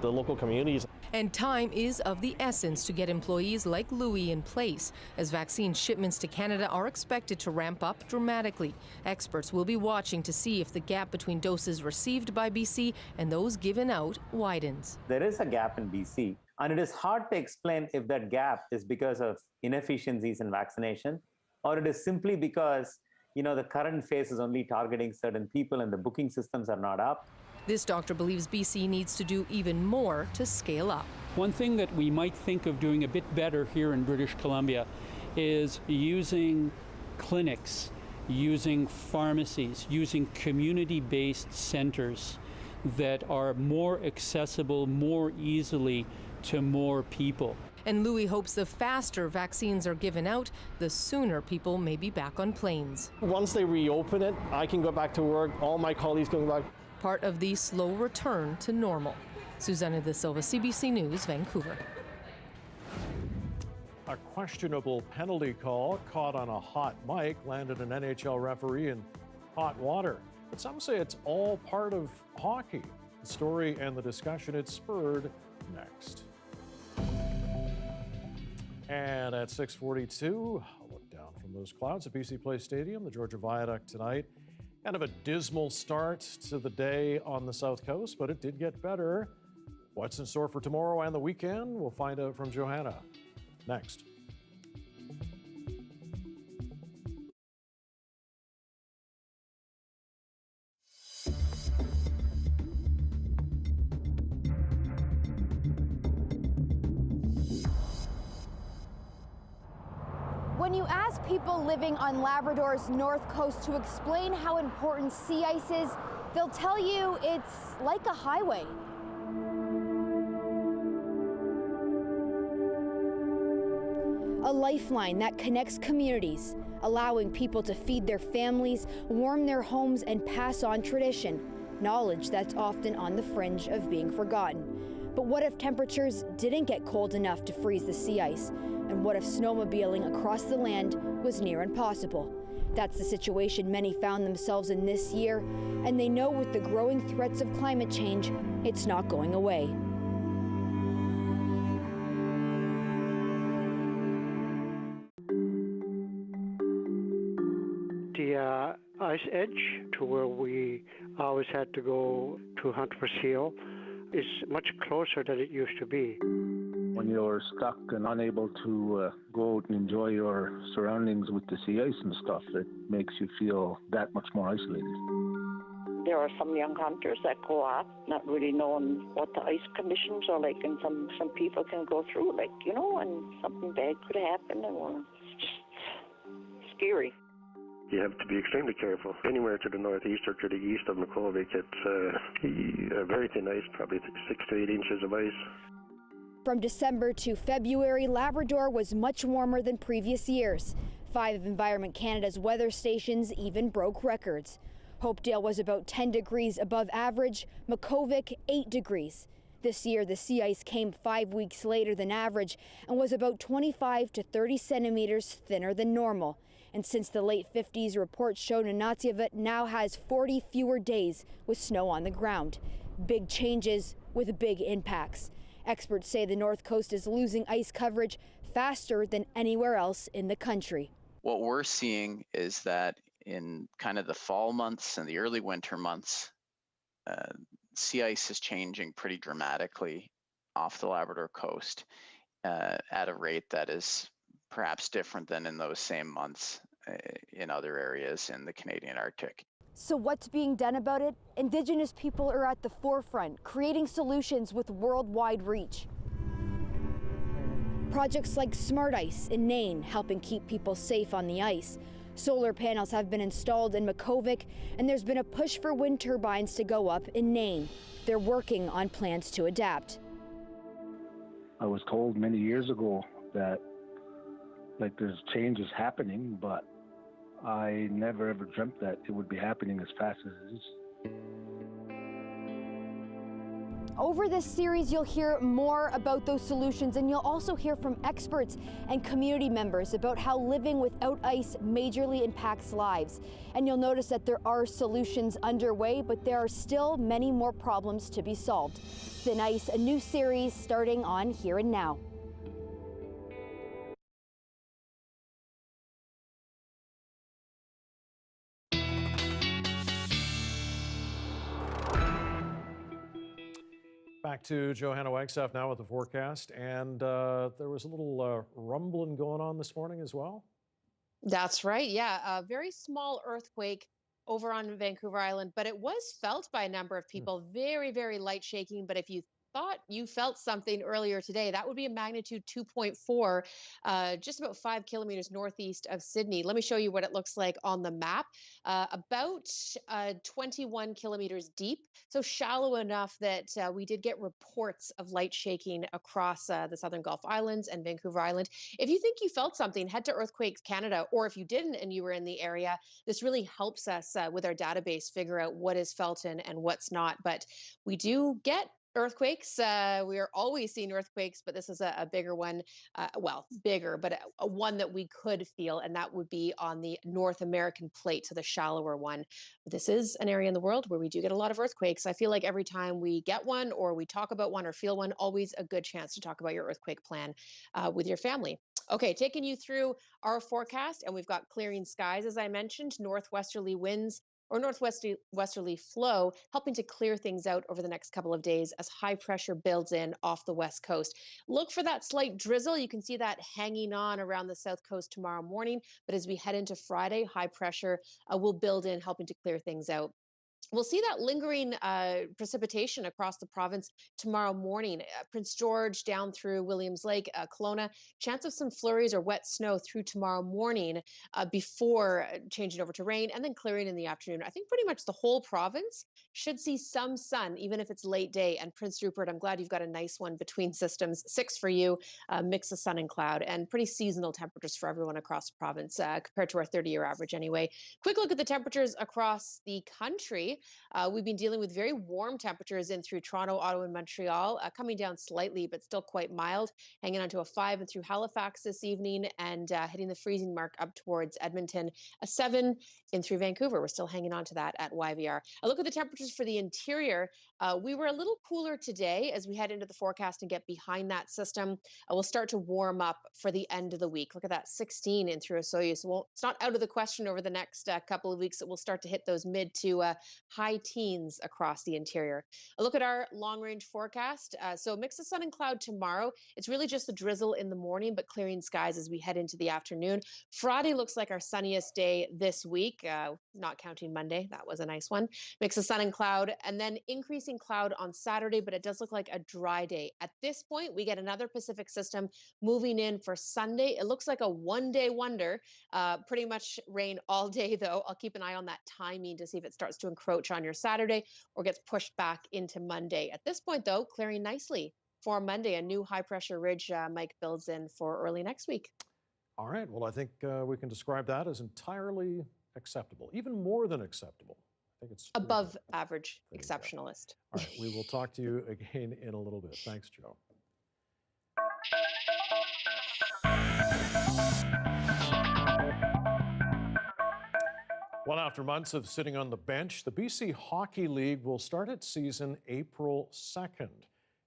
the local communities. And time is of the essence to get employees like Louis in place, as vaccine shipments to Canada are expected to ramp up dramatically. Experts will be watching to see if the gap between doses received by BC and those given out widens. There is a gap in BC, and it is hard to explain if that gap is because of inefficiencies in vaccination, or it is simply because, you know, the current phase is only targeting certain people and the booking systems are not up. This doctor believes BC needs to do even more to scale up. One thing that we might think of doing a bit better here in British Columbia is using clinics, using pharmacies, using community-based centers that are more accessible more easily to more people. And Louis hopes the faster vaccines are given out, the sooner people may be back on planes. Once they reopen it, I can go back to work, all my colleagues can go back. Part of the slow return to normal. Susana De Silva, CBC News, Vancouver. A questionable penalty call caught on a hot mic landed an NHL referee in hot water. But some say it's all part of hockey. The story and the discussion it spurred next. And at 6:42, I'll look down from those clouds at BC Place Stadium, the Georgia Viaduct tonight. Kind of a dismal start to the day on the South Coast, but it did get better. What's in store for tomorrow and the weekend? We'll find out from Johanna next. When you ask people living on Labrador's north coast to explain how important sea ice is, they'll tell you it's like a highway. A lifeline that connects communities, allowing people to feed their families, warm their homes, and pass on tradition, knowledge that's often on the fringe of being forgotten. But what if temperatures didn't get cold enough to freeze the sea ice? And what if snowmobiling across the land was near impossible? That's the situation many found themselves in this year, and they know with the growing threats of climate change, it's not going away. The ice edge to where we always had to go to hunt for seal is much closer than it used to be. When you're stuck and unable to go out and enjoy your surroundings with the sea ice and stuff, it makes you feel that much more isolated. There are some young hunters that go out not really knowing what the ice conditions are like, and some people can go through, like, you know, and something bad could happen, and it's just scary. You have to be extremely careful. Anywhere to the northeast or to the east of Makkovik, it's very thin ice, probably 6 to 8 inches of ice. From December to February, Labrador was much warmer than previous years. 5 of Environment Canada's weather stations even broke records. Hopedale was about 10 degrees above average, Makkovik 8 degrees. This year, the sea ice came 5 weeks later than average and was about 25 to 30 centimeters thinner than normal. And since the late 50s, reports show Nunatsiavut now has 40 fewer days with snow on the ground. Big changes with big impacts. Experts say the North Coast is losing ice coverage faster than anywhere else in the country. What we're seeing is that in kind of the fall months and the early winter months, sea ice is changing pretty dramatically off the Labrador coast at a rate that is perhaps different than in those same months in other areas in the Canadian Arctic. So what's being done about it? Indigenous people are at the forefront, creating solutions with worldwide reach. Projects like Smart Ice in Nain, helping keep people safe on the ice. Solar panels have been installed in Makkovik, and there's been a push for wind turbines to go up in Nain. They're working on plans to adapt. I was told many years ago that there's changes happening, but I never ever dreamt that it would be happening as fast as it is. Over this series, you'll hear more about those solutions, and you'll also hear from experts and community members about how living without ice majorly impacts lives. And you'll notice that there are solutions underway, but there are still many more problems to be solved. Thin Ice, a new series starting on Here and Now. Back to Johanna Wagstaffe now with the forecast, and there was a little rumbling going on this morning as well. That's right. Yeah, a very small earthquake over on Vancouver Island, but it was felt by a number of people. Very, very light shaking. But if you thought you felt something earlier today, that would be a magnitude 2.4, just about 5 kilometers northeast of Sydney. Let me show you what it looks like on the map. About 21 kilometers deep, so shallow enough that we did get reports of light shaking across the Southern Gulf Islands and Vancouver Island. If you think you felt something, head to Earthquakes Canada, or if you didn't and you were in the area, this really helps us with our database figure out what is felt and what's not. But we do get earthquakes. We are always seeing earthquakes, but this is a bigger one. Well, bigger, but a one that we could feel, and that would be on the North American plate, so the shallower one. But this is an area in the world where we do get a lot of earthquakes. I feel like every time we get one or we talk about one or feel one, always a good chance to talk about your earthquake plan with your family. Okay, taking you through our forecast, and we've got clearing skies, as I mentioned, northwesterly winds or northwesterly flow, helping to clear things out over the next couple of days as high pressure builds in off the west coast. Look for that slight drizzle. You can see that hanging on around the south coast tomorrow morning. But as we head into Friday, high pressure will build in, helping to clear things out. We'll see that lingering precipitation across the province tomorrow morning. Prince George down through Williams Lake, Kelowna, chance of some flurries or wet snow through tomorrow morning before changing over to rain and then clearing in the afternoon. I think pretty much the whole province should see some sun, even if it's late day. And Prince Rupert, I'm glad you've got a nice one between systems. 6 for you, mix of sun and cloud, and pretty seasonal temperatures for everyone across the province compared to our 30-year average anyway. Quick look at the temperatures across the country. today. We've been dealing with very warm temperatures in through Toronto, Ottawa, and Montreal, coming down slightly, but still quite mild, hanging on to a 5 and through Halifax this evening, and hitting the freezing mark up towards Edmonton, a 7 in through Vancouver. We're still hanging on to that at YVR. A look at the temperatures for the interior. We were a little cooler today as we head into the forecast and get behind that system. We'll start to warm up for the end of the week. Look at that, 16 in through Osoyoos. So it's not out of the question over the next couple of weeks that we'll start to hit those mid to high teens across the interior. A look at our long-range forecast. So mix of sun and cloud tomorrow. It's really just the drizzle in the morning, but clearing skies as we head into the afternoon. Friday looks like our sunniest day this week, not counting Monday. That was a nice one. Mix of sun and cloud, and then increasing cloud on Saturday, but it does look like a dry day. At this point, we get another Pacific system moving in for Sunday. It looks like a one-day wonder. Pretty much rain all day, though. I'll keep an eye on that timing to see if it starts to encroach on your Saturday or gets pushed back into Monday. At this point, though, clearing nicely for Monday. A new high-pressure ridge Mike builds in for early next week. All right. Well, I think we can describe that as entirely acceptable, even more than acceptable. I think it's above average exceptionalist. All right. We will talk to you again in a little bit. Thanks, Joe. Well, after months of sitting on the bench, the BC Hockey League will start its season April 2nd.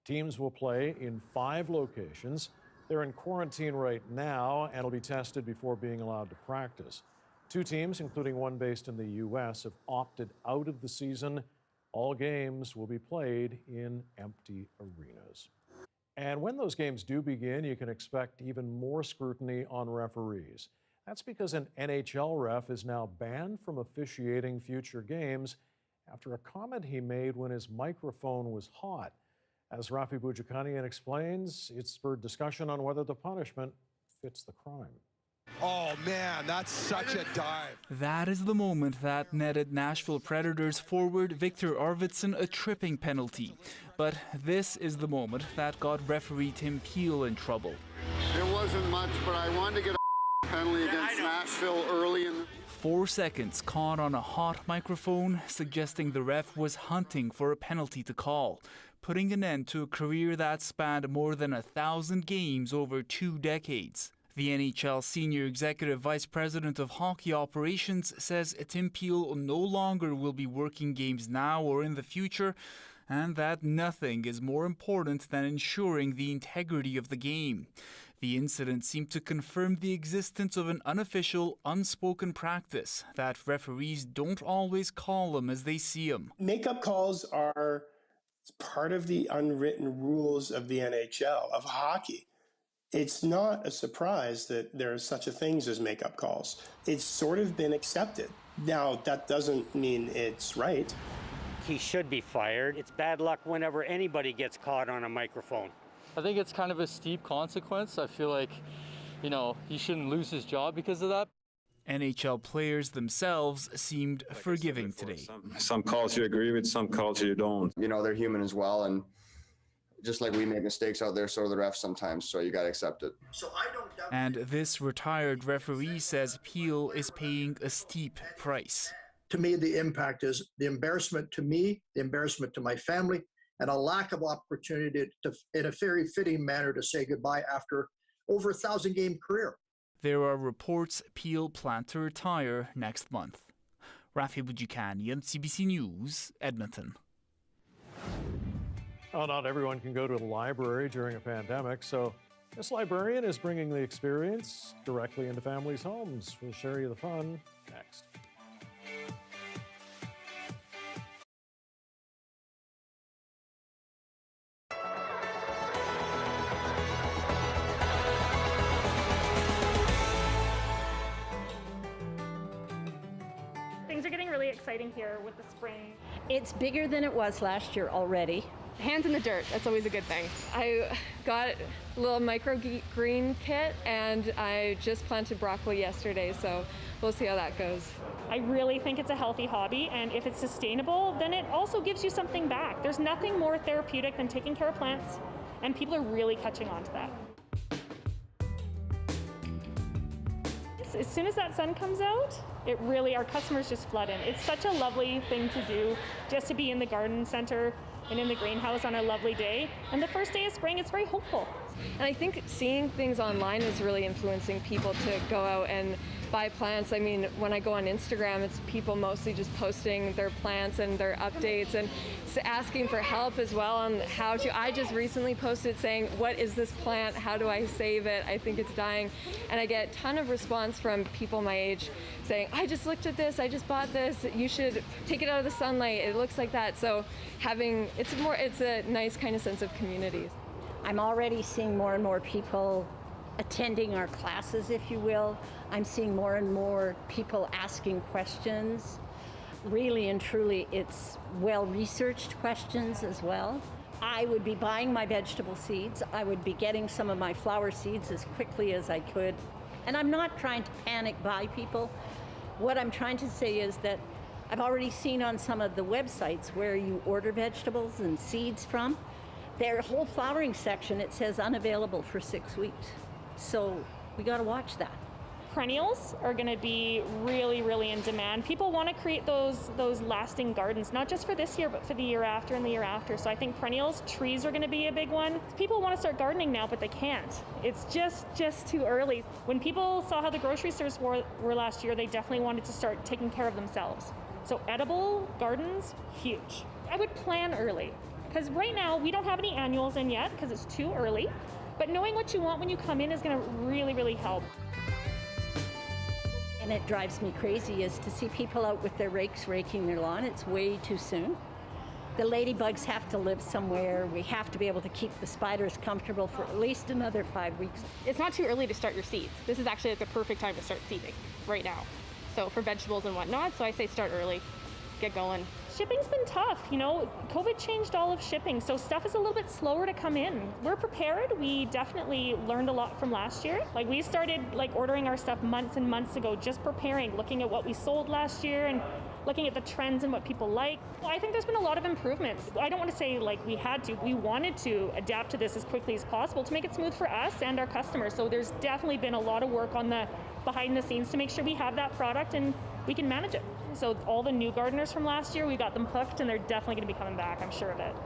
Teams will play in 5 locations. They're in quarantine right now and will be tested before being allowed to practice. 2 teams, including one based in the U.S., have opted out of the season. All games will be played in empty arenas. And when those games do begin, you can expect even more scrutiny on referees. That's because an NHL ref is now banned from officiating future games after a comment he made when his microphone was hot. As Rafi Boudjikanian explains, it spurred discussion on whether the punishment fits the crime. Oh man, that's such a dive. That is the moment that netted Nashville Predators forward Victor Arvidsson a tripping penalty. But this is the moment that got referee Tim Peel in trouble. It wasn't much, but I wanted to get a penalty against Nashville early in the... 4 seconds caught on a hot microphone, suggesting the ref was hunting for a penalty to call, putting an end to a career that spanned more than 1,000 games over 2 decades. The NHL Senior Executive Vice President of Hockey Operations says Tim Peel no longer will be working games now or in the future, and that nothing is more important than ensuring the integrity of the game. The incident seemed to confirm the existence of an unofficial, unspoken practice that referees don't always call them as they see them. Makeup calls are part of the unwritten rules of the NHL, of hockey. It's not a surprise that there are such a things as makeup calls. It's sort of been accepted. Now, that doesn't mean it's right. He should be fired. It's bad luck whenever anybody gets caught on a microphone. I think it's kind of a steep consequence. I feel like, he shouldn't lose his job because of that. NHL players themselves seemed forgiving today. Some calls you agree with, some calls you don't. They're human as well, and just like we make mistakes out there, so do the refs sometimes, so you got to accept it. And this retired referee says Peel is paying a steep price. To me, the impact is the embarrassment to me, the embarrassment to my family, and a lack of opportunity to, in a very fitting manner, to say goodbye after over 1,000-game career. There are reports Peel planned to retire next month. Rafi Boudjikanian, CBC News, Edmonton. Well, not everyone can go to the library during a pandemic, so this librarian is bringing the experience directly into families' homes. We'll share you the fun next. Things are getting really exciting here with the spring. It's bigger than it was last year already. Hands in the dirt, that's always a good thing. I got a little microgreen kit and I just planted broccoli yesterday, so we'll see how that goes. I really think it's a healthy hobby, and if it's sustainable, then it also gives you something back. There's nothing more therapeutic than taking care of plants, and people are really catching on to that. As soon as that sun comes out, It really, our customers just flood in. It's such a lovely thing to do, just to be in the garden center and in the greenhouse on a lovely day. And the first day of spring, it's very hopeful. And I think seeing things online is really influencing people to go out and buy plants. I mean, when I go on Instagram, it's people mostly just posting their plants and their updates and asking for help as well on how to. I just recently posted saying, what is this plant? How do I save it? I think it's dying. And I get a ton of response from people my age saying, I just looked at this, I just bought this, you should take it out of the sunlight, it looks like that. So it's a nice kind of sense of community. I'm already seeing more and more people attending our classes, if you will. I'm seeing more and more people asking questions. Really and truly, it's well-researched questions as well. I would be buying my vegetable seeds. I would be getting some of my flower seeds as quickly as I could. And I'm not trying to panic buy people. What I'm trying to say is that I've already seen on some of the websites where you order vegetables and seeds from, their whole flowering section, it says unavailable for 6 weeks. So we got to watch that. Perennials are going to be really, really in demand. People want to create those lasting gardens, not just for this year, but for the year after and the year after. So I think perennials, trees are going to be a big one. People want to start gardening now, but they can't. It's just too early. When people saw how the grocery stores were last year, they definitely wanted to start taking care of themselves. So edible gardens, huge. I would plan early, because right now we don't have any annuals in yet because it's too early. But knowing what you want when you come in is going to really, really help. And it drives me crazy is to see people out with their rakes raking their lawn. It's way too soon. The ladybugs have to live somewhere. We have to be able to keep the spiders comfortable for at least another 5 weeks. It's not too early to start your seeds. This is actually like the perfect time to start seeding right now. So for vegetables and whatnot, so I say start early, get going. Shipping's been tough, COVID changed all of shipping, so stuff is a little bit slower to come in. We're prepared. We definitely learned a lot from last year. Like we started ordering our stuff months and months ago, just preparing, looking at what we sold last year and looking at the trends and what people like. Well, I think there's been a lot of improvements. I don't want to say we had to. We wanted to adapt to this as quickly as possible to make it smooth for us and our customers. So there's definitely been a lot of work on the behind the scenes to make sure we have that product and we can manage it. So all the new gardeners from last year, we got them hooked and they're definitely going to be coming back, I'm sure of it.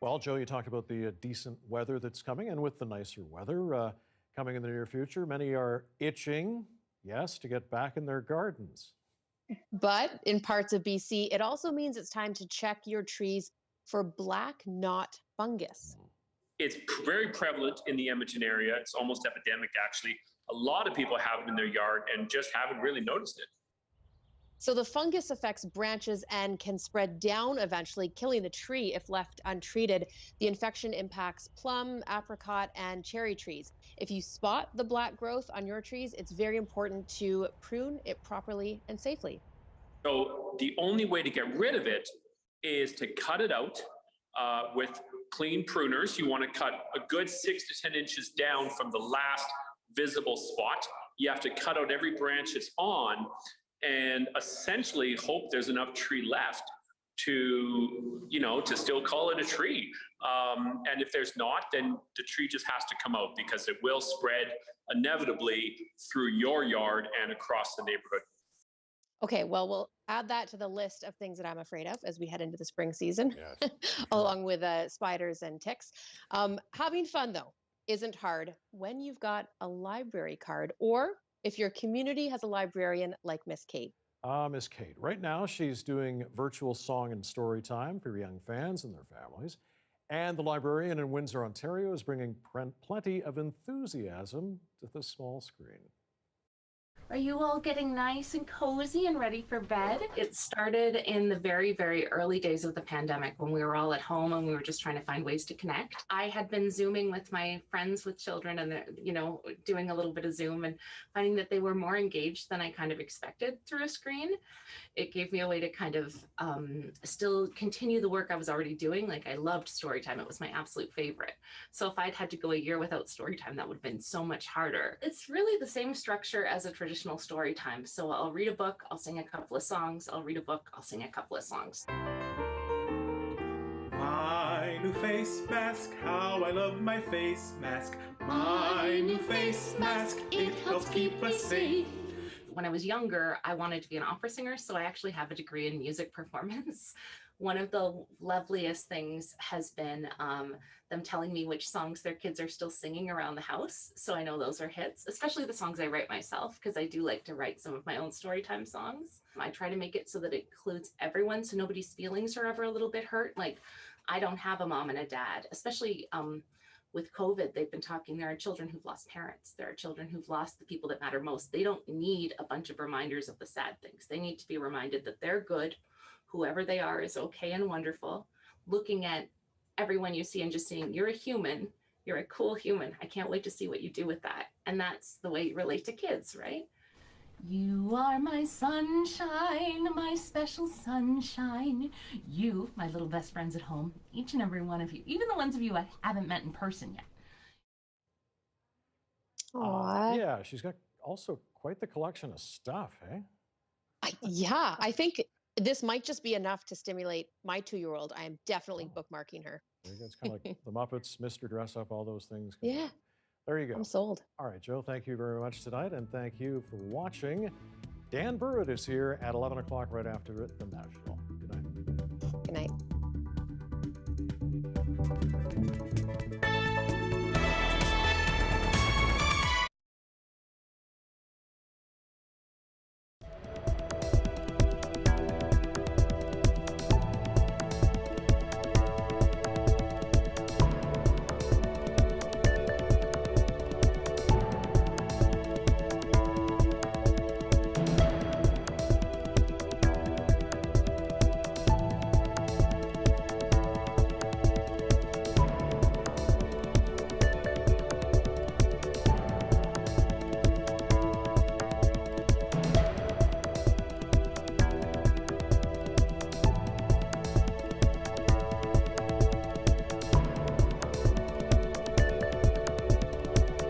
Well, Joe, you talked about the decent weather that's coming, and with the nicer weather coming in the near future, many are itching, yes, to get back in their gardens. But in parts of BC, it also means it's time to check your trees for black knot fungus. It's very prevalent in the Edmonton area. It's almost epidemic, actually. A lot of people have it in their yard and just haven't really noticed it. So the fungus affects branches and can spread down, eventually killing the tree if left untreated. The infection impacts plum, apricot, and cherry trees. If you spot the black growth on your trees, it's very important to prune it properly and safely. So the only way to get rid of it is to cut it out with clean pruners. You want to cut a good 6 to 10 inches down from the last visible spot. You have to cut out every branch it's on and essentially hope there's enough tree left to still call it a tree. And if there's not, then the tree just has to come out because it will spread inevitably through your yard and across the neighborhood. Okay, well, we'll add that to the list of things that I'm afraid of as we head into the spring season, yes. Along with spiders and ticks. Having fun, though, isn't hard when you've got a library card or if your community has a librarian like Miss Kate. Miss Kate, right now she's doing virtual song and story time for young fans and their families. And the librarian in Windsor, Ontario is bringing plenty of enthusiasm to the small screen. Are you all getting nice and cozy and ready for bed? It started in the very, very early days of the pandemic when we were all at home and we were just trying to find ways to connect. I had been Zooming with my friends with children and, doing a little bit of Zoom and finding that they were more engaged than I kind of expected through a screen. It gave me a way to kind of still continue the work I was already doing. Like I loved story time. It was my absolute favorite. So if I'd had to go a year without story time, that would have been so much harder. It's really the same structure as a traditional story time. So I'll read a book, I'll sing a couple of songs, I'll read a book, I'll sing a couple of songs. My new face mask, how I love my face mask. My new face mask, it helps keep us safe. When I was younger, I wanted to be an opera singer, so I actually have a degree in music performance. One of the loveliest things has been them telling me which songs their kids are still singing around the house. So I know those are hits, especially the songs I write myself, because I do like to write some of my own storytime songs. I try to make it so that it includes everyone, so nobody's feelings are ever a little bit hurt. Like, I don't have a mom and a dad, especially with COVID, they've been talking, there are children who've lost parents. There are children who've lost the people that matter most. They don't need a bunch of reminders of the sad things. They need to be reminded that they're good. Whoever they are is okay and wonderful. Looking at everyone you see and just saying, you're a human, you're a cool human. I can't wait to see what you do with that. And that's the way you relate to kids, right? You are my sunshine, my special sunshine. You, my little best friends at home, each and every one of you, even the ones of you I haven't met in person yet. Yeah, she's got also quite the collection of stuff, eh? Yeah, I think this might just be enough to stimulate my 2-year-old. I am definitely bookmarking her. It's kind of like the Muppets, Mr. Dress Up, all those things. Yeah. There you go. I'm sold. All right, Joe, thank you very much tonight, and thank you for watching. Dan Burrett is here at 11 o'clock right after The National. Good night. Good night.